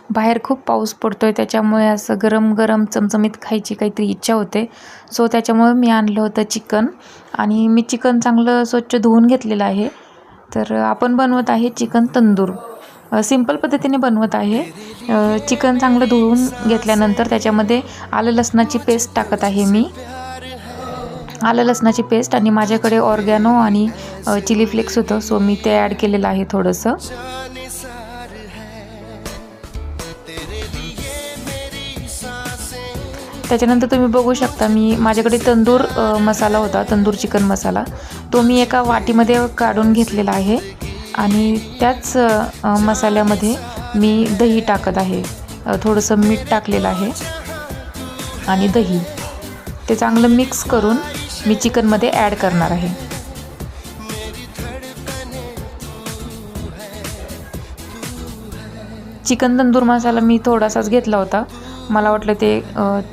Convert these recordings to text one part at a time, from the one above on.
बाहेर खूप पाऊस पडतोय, त्याच्यामुळे असं गरम गरम चमचमीत खायची काहीतरी इच्छा होते. सो त्याच्यामुळे मी आणलं होतं चिकन आणि मी चिकन चांगलं स्वच्छ धुवून घेतलेलं आहे. तर आपण बनवत आहे चिकन तंदूर. सिंपल पद्धतीने बनवत आहे. चिकन चांगलं धुवून घेतल्यानंतर त्याच्यामध्ये आलं लसणाची पेस्ट टाकत आहे मी. आलं लसणाची पेस्ट आणि माझ्याकडे ऑर्गॅनो आणि चिली फ्लेक्स होतं, सो मी ते ॲड केलेलं आहे थोडंसं. त्याच्यानंतर तुम्ही बघू शकता माझ्याकडे तंदूर मसाला होता, तंदूर चिकन मसाला. तो मी एका वाटीमध्ये काढून घेतलेला आहे आणि त्याच मसाल्यामध्ये मी दही टाकत आहे. थोडंसं मीठ टाकलेलं आहे आणि दही ते चांगलं मिक्स करून मी चिकनमध्ये ॲड करणार आहे. चिकन तंदूर मसाला मी थोडासाच घेतला होता. मला वाटलं ते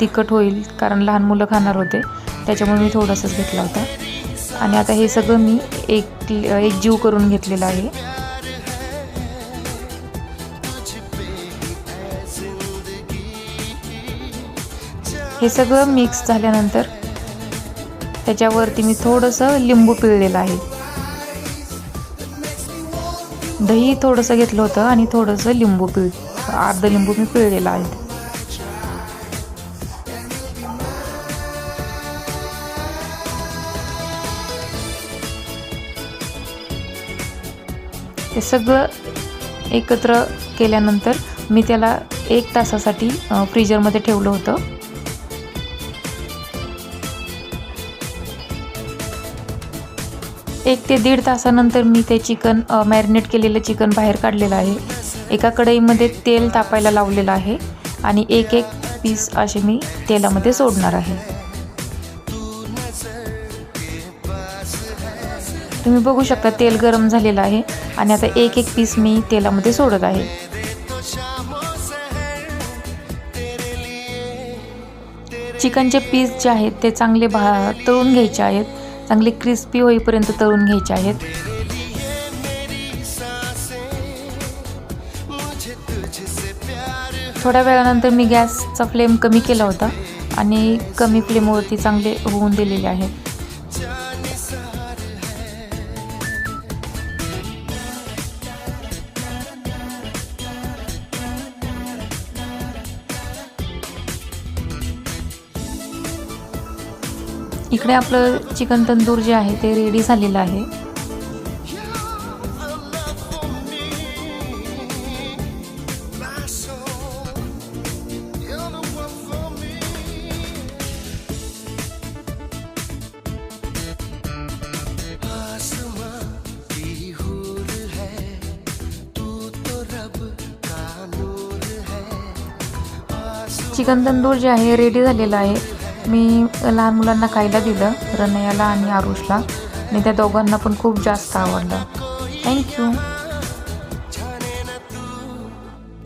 तिखट होईल, कारण लहान मुलं खाणार होते, त्याच्यामुळे मी थोडासाच घेतला होता. आणि आता हे सगळं मी एक जीव करून घेतलेलं आहे. हे सगळं मिक्स झाल्यानंतर त्याच्यावरती मी थोडंसं लिंबू पिळलेलं आहे. दही थोडंसं घेतलं होतं आणि थोडंसं अर्ध लिंबू मी पिळलेलं आहे. ते सगळं एकत्र केल्यानंतर मी त्याला 1 तासासाठी फ्रीजरमध्ये ठेवलं होतं. एक ते 1.5 तासानंतर मी ते चिकन मॅरिनेट केलेलं चिकन बाहेर काढलेलं आहे. एका कढईमध्ये तेल तापायला लावलेलं आहे आणि एक पीस असे मी तेलामध्ये सोडणार आहे. तुम्ही बघू शकता तेल गरम झालेलं आहे आणि आता एक पीस मी तेलामध्ये सोडत आहे. चिकनचे पीस जे आहेत ते चांगले तळून घ्यायचे आहेत. चांगले क्रिस्पी होईपर्यंत तळून घ्यायचे आहेत. थोड्या वेळानंतर मी गॅसचा फ्लेम कमी केला होता आणि कमी फ्लेमवरती चांगले होऊन दिलेले आहेत. इकडे आपलं चिकन तंदूर जे आहे ते रेडी झालेलं आहे. चिकन तंदूर जे आहे रेडी झालेलं आहे. मी लहान मुलांना खायला दिलं, रनयाला आणि आरुषला, आणि त्या दोघांना पण खूप जास्त आवडलं. थँक्यू.